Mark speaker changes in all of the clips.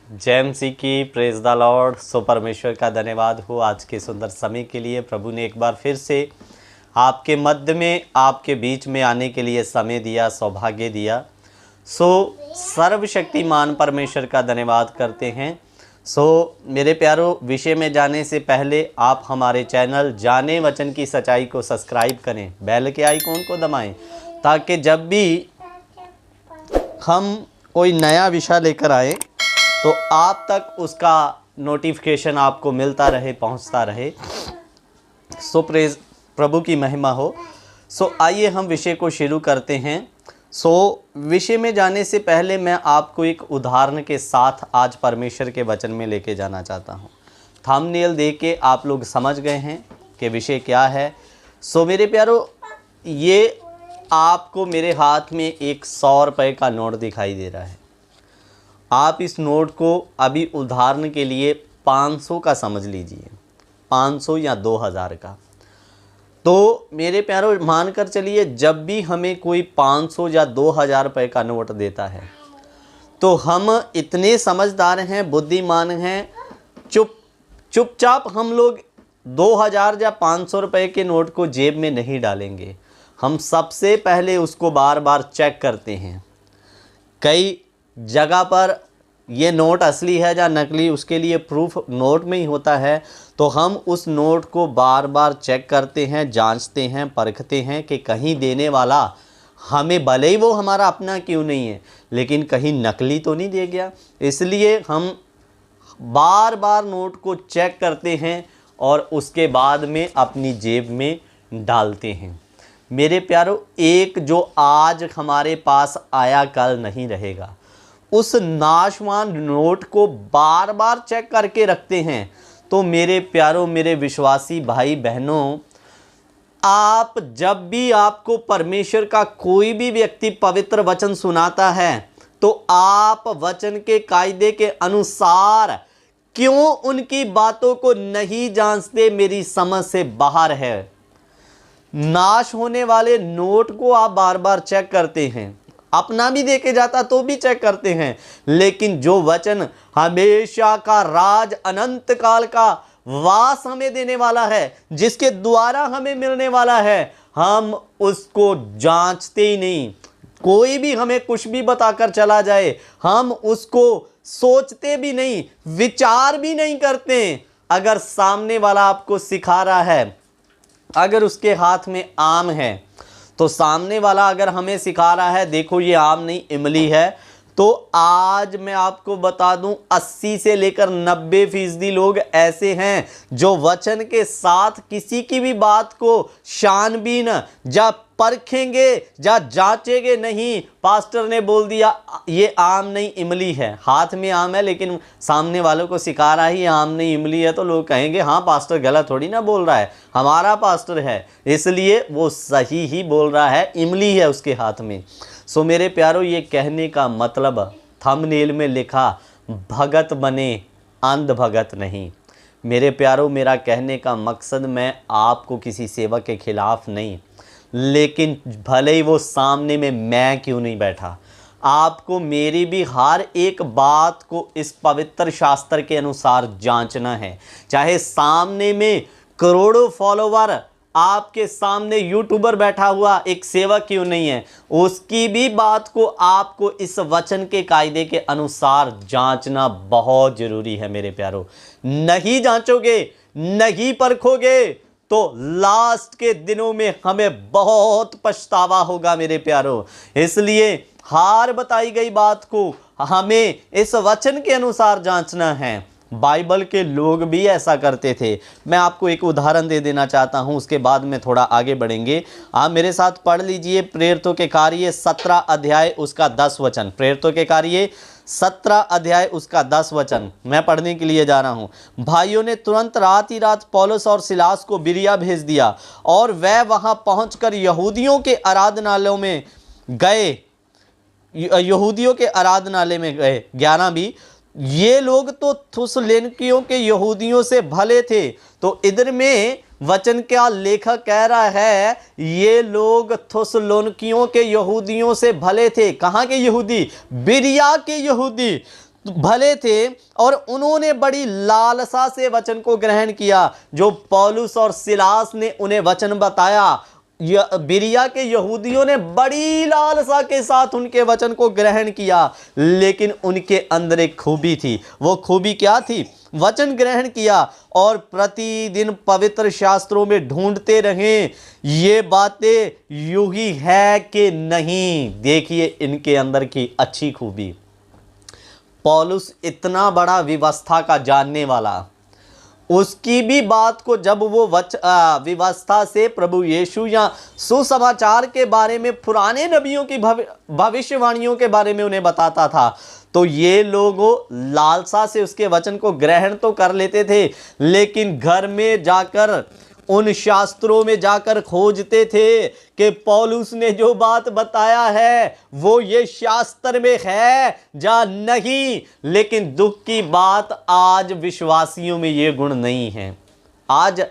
Speaker 1: जय मसीह की, praise the Lord. सो परमेश्वर का धन्यवाद हो आज के सुंदर समय के लिए। प्रभु ने एक बार फिर से आपके मध्य में, आपके बीच में आने के लिए समय दिया, सौभाग्य दिया। सो सर्वशक्तिमान परमेश्वर का धन्यवाद करते हैं। सो मेरे प्यारों, विषय में जाने से पहले आप हमारे चैनल जाने वचन की सच्चाई को सब्सक्राइब करें, बेल के आइकॉन को दबाएं, ताकि जब भी हम कोई नया विषय लेकर आए तो आप तक उसका नोटिफिकेशन आपको मिलता रहे, पहुंचता रहे। सो प्रेज प्रभु की महिमा हो। सो आइए हम विषय को शुरू करते हैं। सो विषय में जाने से पहले मैं आपको एक उदाहरण के साथ आज परमेश्वर के वचन में लेके जाना चाहता हूँ। थंबनेल देख के आप लोग समझ गए हैं कि विषय क्या है। सो मेरे प्यारों, ये आपको मेरे हाथ में एक 100 रुपये का नोट दिखाई दे रहा है। आप इस नोट को अभी उदाहरण के लिए 500 का समझ लीजिए, 500 या 2000 का। तो मेरे प्यारों, मानकर चलिए जब भी हमें कोई 500 या 2000 रुपये का नोट देता है तो हम इतने समझदार हैं, बुद्धिमान हैं, चुपचाप हम लोग 2000 या 500 रुपये के नोट को जेब में नहीं डालेंगे। हम सबसे पहले उसको बार बार चेक करते हैं। कई जगह पर ये नोट असली है या नकली, उसके लिए प्रूफ नोट में ही होता है। तो हम उस नोट को बार बार चेक करते हैं, जांचते हैं, परखते हैं कि कहीं देने वाला हमें, भले ही वो हमारा अपना क्यों नहीं है, लेकिन कहीं नकली तो नहीं दे गया। इसलिए हम बार बार नोट को चेक करते हैं और उसके बाद में अपनी जेब में डालते हैं। मेरे प्यारों, एक जो आज हमारे पास आया कल नहीं रहेगा, उस नाशवान नोट को बार बार चेक करके रखते हैं। तो मेरे प्यारों, मेरे विश्वासी भाई बहनों, आप जब भी आपको परमेश्वर का कोई भी व्यक्ति पवित्र वचन सुनाता है तो आप वचन के कायदे के अनुसार क्यों उनकी बातों को नहीं जांचते, मेरी समझ से बाहर है। नाश होने वाले नोट को आप बार बार चेक करते हैं, अपना भी देके जाता तो भी चेक करते हैं, लेकिन जो वचन हमेशा का राज, अनंत काल का वास हमें देने वाला है, जिसके द्वारा हमें मिलने वाला है, हम उसको जांचते ही नहीं। कोई भी हमें कुछ भी बताकर चला जाए, हम उसको सोचते भी नहीं, विचार भी नहीं करते। अगर सामने वाला आपको सिखा रहा है, अगर उसके हाथ में आम है, तो सामने वाला अगर हमें सिखा रहा है, देखो ये आम नहीं इमली है, तो आज मैं आपको बता दूं 80 से लेकर 90% लोग ऐसे हैं जो वचन के साथ किसी की भी बात को छानबीन जा परखेंगे, जा जांचेंगे नहीं। पास्टर ने बोल दिया ये आम नहीं इमली है, हाथ में आम है लेकिन सामने वालों को सिखा रहा है ये आम नहीं इमली है, तो लोग कहेंगे हाँ पास्टर गलत थोड़ी ना बोल रहा है, हमारा पास्टर है इसलिए वो सही ही बोल रहा है, इमली है उसके हाथ में। सो मेरे प्यारों, ये कहने का मतलब थंबनेल में लिखा भगत बने, अंध भगत नहीं। मेरे प्यारों, मेरा कहने का मकसद, मैं आपको किसी सेवक के खिलाफ नहीं, लेकिन भले ही वो सामने में मैं क्यों नहीं बैठा, आपको मेरी भी हर एक बात को इस पवित्र शास्त्र के अनुसार जांचना है। चाहे सामने में करोड़ों फॉलोवर, आपके सामने यूट्यूबर बैठा हुआ एक सेवक क्यों नहीं है, उसकी भी बात को आपको इस वचन के कायदे के अनुसार जांचना बहुत जरूरी है। मेरे प्यारों, नहीं जांचोगे, नहीं परखोगे तो लास्ट के दिनों में हमें बहुत पछतावा होगा मेरे प्यारों। इसलिए हर बताई गई बात को हमें इस वचन के अनुसार जांचना है। बाइबल के लोग भी ऐसा करते थे। मैं आपको एक उदाहरण दे देना चाहता हूं, उसके बाद में थोड़ा आगे बढ़ेंगे। आप मेरे साथ पढ़ लीजिए प्रेरितों के कार्य 17 अध्याय उसका 10 वचन। प्रेरितों के कार्य 17 अध्याय उसका 10 वचन मैं पढ़ने के लिए जा रहा हूं। भाइयों ने तुरंत रात ही रात पौलुस और सिलास को बिरिया भेज दिया और वह वहां पहुंचकर यहूदियों के आराधनालयों में गए। 11 भी ये लोग तो थुसलुनीकियों के यहूदियों से भले थे। तो इधर में वचन क्या लेखक कह रहा है, ये लोग थुसलुनीकियों के यहूदियों से भले थे। कहाँ के यहूदी? बिरिया के यहूदी। भले थे और उन्होंने बड़ी लालसा से वचन को ग्रहण किया। जो पौलुस और सिलास ने उन्हें वचन बताया, बिरिया के यहूदियों ने बड़ी लालसा के साथ उनके वचन को ग्रहण किया, लेकिन उनके अंदर एक खूबी थी। वो खूबी क्या थी? वचन ग्रहण किया और प्रतिदिन पवित्र शास्त्रों में ढूंढते रहे ये बातें यूं ही है कि नहीं। देखिए इनके अंदर की अच्छी खूबी। पौलुस इतना बड़ा व्यवस्था का जानने वाला, उसकी भी बात को जब वो व्यवस्था से प्रभु यीशु या सुसमाचार के बारे में, पुराने नबियों की भविष्यवाणियों के बारे में उन्हें बताता था, तो ये लोग लालसा से उसके वचन को ग्रहण तो कर लेते थे, लेकिन घर में जाकर उन शास्त्रों में जाकर खोजते थे कि पौलुस ने जो बात बताया है वो ये शास्त्र में है या नहीं। लेकिन दुख की बात, आज विश्वासियों में ये गुण नहीं है। आज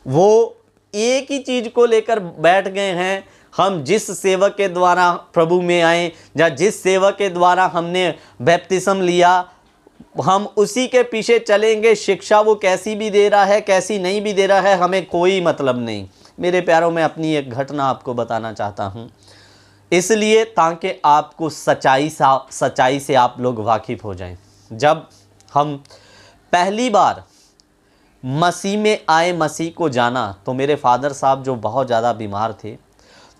Speaker 1: वो एक ही चीज को लेकर बैठ गए हैं, हम जिस सेवक के द्वारा प्रभु में आए या जिस सेवक के द्वारा हमने बैप्तिस्म लिया, हम उसी के पीछे चलेंगे। शिक्षा वो कैसी भी दे रहा है, कैसी नहीं भी दे रहा है, हमें कोई मतलब नहीं। मेरे प्यारों, मैं अपनी एक घटना आपको बताना चाहता हूँ, इसलिए ताकि आपको सच्चाई से आप लोग वाकिफ़ हो जाएं। जब हम पहली बार मसीह में आए, मसीह को जाना, तो मेरे फादर साहब जो बहुत ज़्यादा बीमार थे,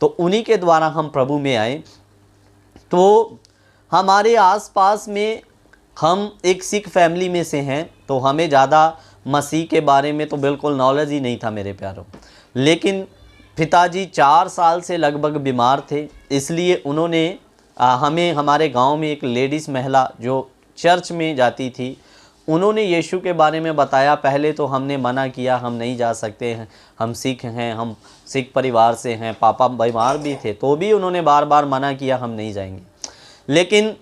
Speaker 1: तो उन्हीं के द्वारा हम प्रभु में आए। तो हमारे आसपास में, हम एक सिख फैमिली में से हैं, तो हमें ज़्यादा मसीह के बारे में तो बिल्कुल नॉलेज ही नहीं था मेरे प्यारों। लेकिन पिताजी 4 साल से लगभग बीमार थे, इसलिए उन्होंने हमें, हमारे गांव में एक लेडीज़ महिला जो चर्च में जाती थी, उन्होंने यीशु के बारे में बताया। पहले तो हमने मना किया, हम नहीं जा सकते हैं, हम सिख हैं, हम सिख परिवार से हैं, पापा बीमार भी थे, तो भी उन्होंने बार बार मना किया, हम नहीं जाएंगे। लेकिन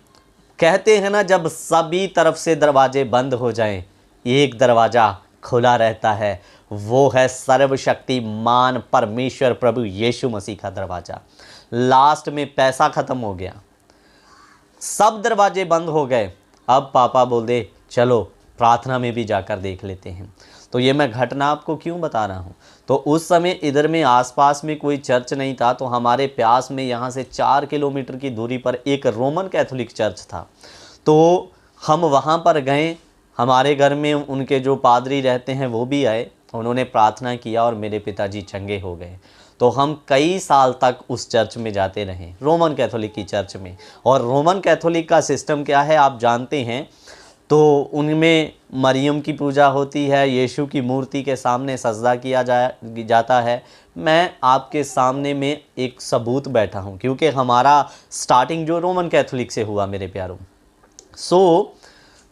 Speaker 1: कहते हैं ना, जब सभी तरफ से दरवाजे बंद हो जाएं, एक दरवाज़ा खुला रहता है, वो है सर्वशक्तिमान परमेश्वर प्रभु यीशु मसीह का दरवाज़ा। लास्ट में पैसा ख़त्म हो गया, सब दरवाजे बंद हो गए। अब पापा बोल दे चलो प्रार्थना में भी जाकर देख लेते हैं। तो ये मैं घटना आपको क्यों बता रहा हूँ, तो उस समय इधर में आसपास में कोई चर्च नहीं था, तो हमारे प्यास में यहाँ से 4 किलोमीटर की दूरी पर एक रोमन कैथोलिक चर्च था। तो हम वहाँ पर गए, हमारे घर में उनके जो पादरी रहते हैं वो भी आए, उन्होंने प्रार्थना किया और मेरे पिताजी चंगे हो गए। तो हम कई साल तक उस चर्च में जाते रहे, रोमन कैथोलिक की चर्च में। और रोमन कैथोलिक का सिस्टम क्या है आप जानते हैं, तो उनमें मरियम की पूजा होती है, यीशु की मूर्ति के सामने सजदा किया जाता है। मैं आपके सामने में एक सबूत बैठा हूँ, क्योंकि हमारा स्टार्टिंग जो रोमन कैथोलिक से हुआ मेरे प्यारों। सो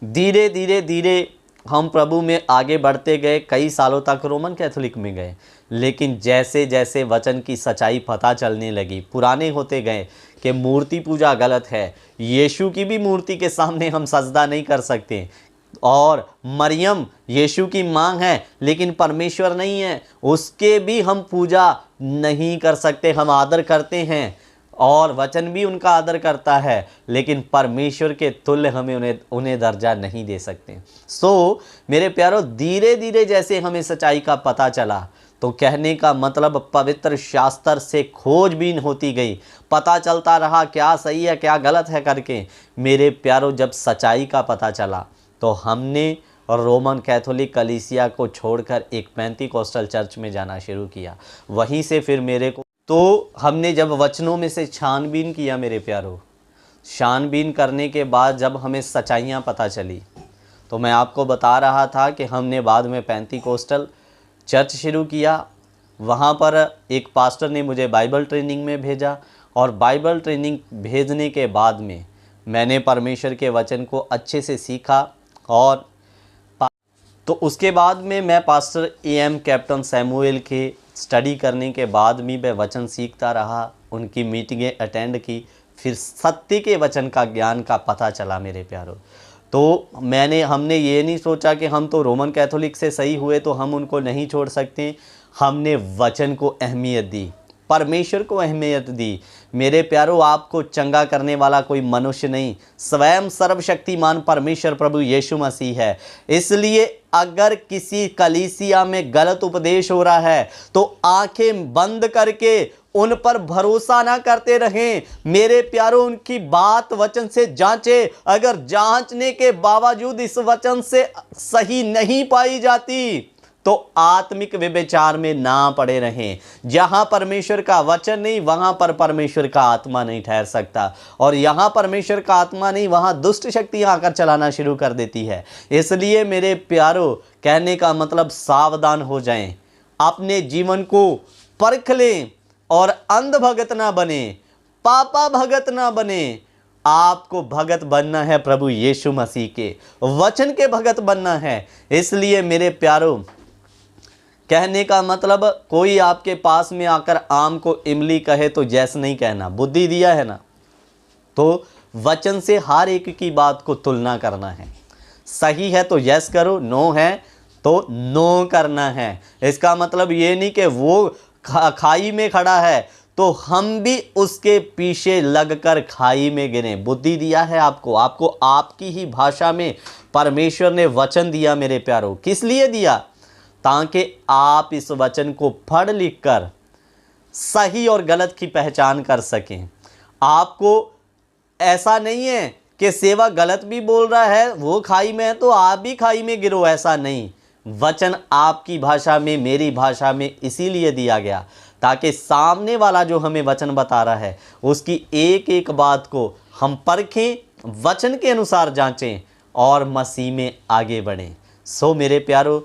Speaker 1: धीरे धीरे हम प्रभु में आगे बढ़ते गए, कई सालों तक रोमन कैथोलिक में गए। लेकिन जैसे जैसे वचन की सच्चाई पता चलने लगी, पुराने होते गए कि मूर्ति पूजा गलत है, यीशु की भी मूर्ति के सामने हम सजदा नहीं कर सकते, और मरियम यीशु की मां है लेकिन परमेश्वर नहीं है, उसके भी हम पूजा नहीं कर सकते। हम आदर करते हैं और वचन भी उनका आदर करता है, लेकिन परमेश्वर के तुल्य हमें उन्हें दर्जा नहीं दे सकते। सो मेरे प्यारों, धीरे धीरे जैसे हमें सच्चाई का पता चला, तो कहने का मतलब पवित्र शास्त्र से खोजबीन होती गई, पता चलता रहा क्या सही है क्या गलत है करके। मेरे प्यारों, जब सच्चाई का पता चला तो हमने रोमन कैथोलिक कलीसिया को छोड़कर एक पेंतीकोस्टल चर्च में जाना शुरू किया। वहीं से फिर मेरे को, तो हमने जब वचनों में से छानबीन किया मेरे प्यारों, छानबीन करने के बाद जब हमें सच्चाइयाँ पता चली, तो मैं आपको बता रहा था कि हमने बाद में पेंतीकोस्टल चर्च शुरू किया। वहाँ पर एक पास्टर ने मुझे बाइबल ट्रेनिंग में भेजा, और बाइबल ट्रेनिंग भेजने के बाद में मैंने परमेश्वर के वचन को अच्छे से सीखा। और तो उसके बाद में मैं पास्टर AM कैप्टन सैमुएल के स्टडी करने के बाद भी मैं वचन सीखता रहा, उनकी मीटिंगें अटेंड की, फिर सत्य के वचन का ज्ञान का पता चला मेरे प्यारों। तो हमने ये नहीं सोचा कि हम तो रोमन कैथोलिक से सही हुए तो हम उनको नहीं छोड़ सकते। हमने वचन को अहमियत दी, परमेश्वर को अहमियत दी। मेरे प्यारो, आपको चंगा करने वाला कोई मनुष्य नहीं, स्वयं सर्वशक्तिमान परमेश्वर प्रभु यीशु मसीह है। इसलिए अगर किसी कलीसिया में गलत उपदेश हो रहा है तो आंखें बंद करके उन पर भरोसा ना करते रहें। मेरे प्यारो, उनकी बात वचन से जांचें। अगर जांचने के बावजूद इस वचन से सही नहीं पाई जाती तो आत्मिक व्यभिचार में ना पड़े रहें। जहां परमेश्वर का वचन नहीं, वहां पर परमेश्वर का आत्मा नहीं ठहर सकता, और यहां परमेश्वर का आत्मा नहीं, वहां दुष्ट शक्तियां आकर चलाना शुरू कर देती है। इसलिए मेरे प्यारो, कहने का मतलब सावधान हो जाएं, अपने जीवन को परख लें और अंध भगत ना बने, पापा भगत ना बने। आपको भगत बनना है, प्रभु यीशु मसीह के वचन के भगत बनना है। इसलिए मेरे प्यारो, कहने का मतलब, कोई आपके पास में आकर आम को इमली कहे तो जैस नहीं कहना। बुद्धि दिया है ना, तो वचन से हर एक की बात को तुलना करना है। सही है तो यस करो, नो है तो नो करना है। इसका मतलब ये नहीं कि वो खाई में खड़ा है तो हम भी उसके पीछे लगकर खाई में गिरे। बुद्धि दिया है आपको आपकी ही भाषा में परमेश्वर ने वचन दिया। मेरे प्यारो, किस लिए दिया? ताकि आप इस वचन को पढ़ लिख कर सही और गलत की पहचान कर सकें। आपको ऐसा नहीं है कि सेवा गलत भी बोल रहा है, वो खाई में है तो आप भी खाई में गिरो, ऐसा नहीं। वचन आपकी भाषा में, मेरी भाषा में इसीलिए दिया गया ताकि सामने वाला जो हमें वचन बता रहा है उसकी एक एक बात को हम परखें, वचन के अनुसार जांचें और मसीह में आगे बढ़ें। सो मेरे प्यारो,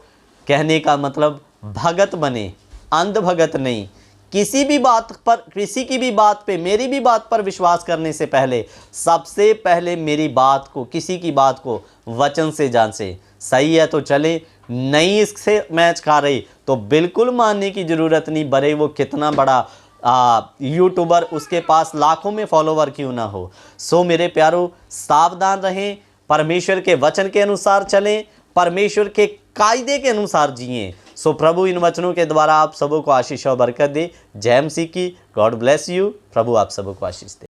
Speaker 1: कहने का मतलब, भगत बने, अंध भगत नहीं। किसी भी बात पर, किसी की भी बात पे, मेरी भी बात पर विश्वास करने से पहले सबसे पहले मेरी बात को, किसी की बात को वचन से जांचें। सही है तो चले, नहीं इससे मैच खा रही तो बिल्कुल मानने की ज़रूरत नहीं, भले वो कितना बड़ा यूट्यूबर, उसके पास लाखों में फॉलोवर क्यों ना हो। सो मेरे प्यारो, सावधान रहें, परमेश्वर के वचन के अनुसार चलें, परमेश्वर के कायदे के अनुसार जिए। सो प्रभु इन वचनों के द्वारा आप सबों को आशीष और बरकत दे। जय मसीह की। God bless you. प्रभु आप सबों को आशीष दे।